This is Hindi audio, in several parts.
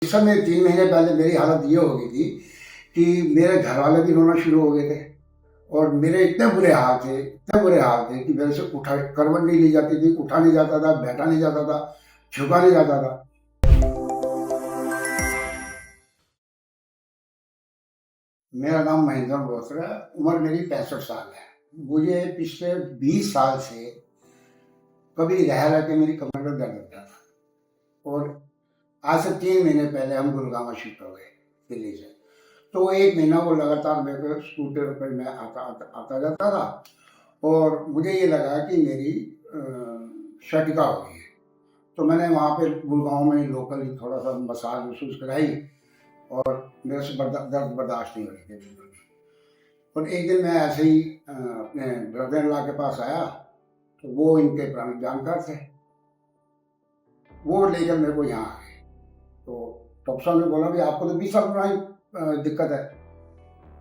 इस समय 3 महीने पहले मेरी हालत ये हो गई थी कि मेरे घर वाले भी रोना शुरू हो गए थे और मेरे इतने बुरे हाल थे कि मेरे से उठा करवट नहीं ली जाती थी, उठा नहीं जाता था, बैठा नहीं जाता था, झुका नहीं जाता था। मेरा नाम महेंद्र बोसरा है, उम्र मेरी 65 साल है। मुझे पिछले 20 साल से कभी रह के मेरी कमर में दर्द होता था और आज से 3 महीने पहले हम गुड़गांव शिफ्ट हो गए दिल्ली से। तो 1 महीना वो लगातार मेरे को स्कूटर पर मैं आता जाता था और मुझे ये लगा कि मेरी शटिका हो गई है। तो मैंने वहाँ पे गुड़गांव में लोकल ही थोड़ा सा मसाज वसूज कराई और मेरे से दर्द बर्दाश्त नहीं हो रही थी। और एक दिन मैं ऐसे ही अपने ब्रदर इन लॉ के पास आया तो वो इनके पुराने जानकार थे, वो लेकर मेरे को यहाँ आ गए। तो डॉक्टर साहब ने बोला भी आपको तो 20 साल पुरानी दिक्कत है।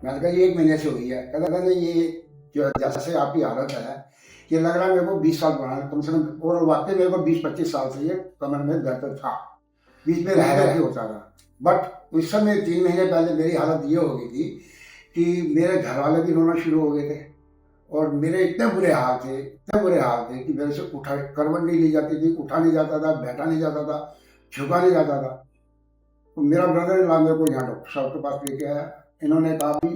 मैंने कहा ये 1 महीने से हुई है। कहता था ये जो जैसे आपकी हालत है ये लग रहा है मेरे को 20 साल पुराना कम से कम, और वाकई मेरे को 20-25 साल से ये कमर में दर्द था, बीच में रह के होता था। बट उस समय 3 महीने पहले मेरी हालत ये हो गई थी कि मेरे घर वाले भी रोना शुरू हो गए थे और मेरे इतने बुरे हाल थे कि मेरे से करवट नहीं ली जाती थी, उठा नहीं जाता था, बैठा नहीं जाता था, झुका नहीं जाता था। तो मेरा ब्रदर इन लॉ मेरे को यहाँ डॉक्टर साहब के पास लेके आया। इन्होंने कहा भी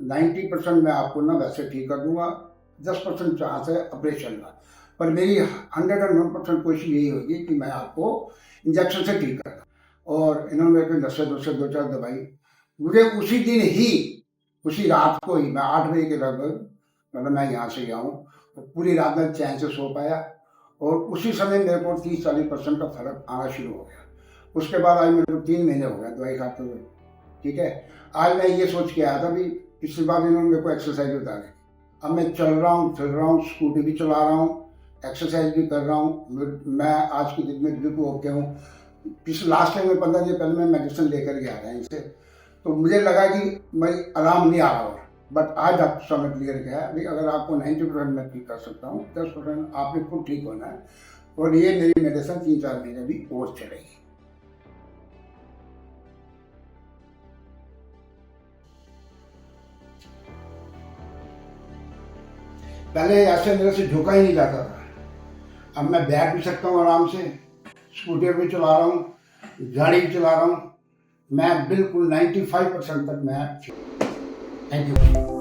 90% मैं आपको ना वैसे ठीक कर दूंगा, 10% चांस है ऑपरेशन का, पर मेरी 101% कोशिश यही होगी कि मैं आपको इंजेक्शन से ठीक कर दूँ। और इन्होंने मेरे को नशे 2-4 दवाई। मुझे उसी दिन ही, उसी रात को ही, मैं 8 बजे के लगभग मतलब मैं यहाँ से गया हूँ तो पूरी रात में चैन से सो पाया और उसी समय मेरे को 30-40% का फर्क आना शुरू हो गया। उसके बाद आज मेरे को 3 महीने हो गए दवाई खाते हुए। ठीक है, आज मैं ये सोच के आया था भी पिछली बार इन्होंने मेरे को एक्सरसाइज बता दी। अब मैं चल रहा हूँ, फिर रहा हूँ, स्कूटी भी चला रहा हूँ, एक्सरसाइज भी कर रहा हूँ। मैं आज की दिन में बिल्कुल ओके हूँ। पिछले लास्ट टाइम में 15 दिन पहले मैं मेडिसिन लेकर गया था इनसे, तो मुझे लगा कि मैं आराम नहीं आ रहा। बट आज डॉक्टर साहब ने क्लियर किया है अगर आपको 90% मैं ठीक कर सकता हूँ, 10% आपने खुद ठीक होना है और ये मेरी मेडिसिन 3-4 महीने भी और चलेगी। पहले ऐसे मेरे से झुका ही नहीं जाता था। अब मैं बैठ भी सकता हूँ आराम से, स्कूटर भी चला रहा हूँ, गाड़ी भी चला रहा हूँ। मैं बिल्कुल 95% तक मैं। Thank you.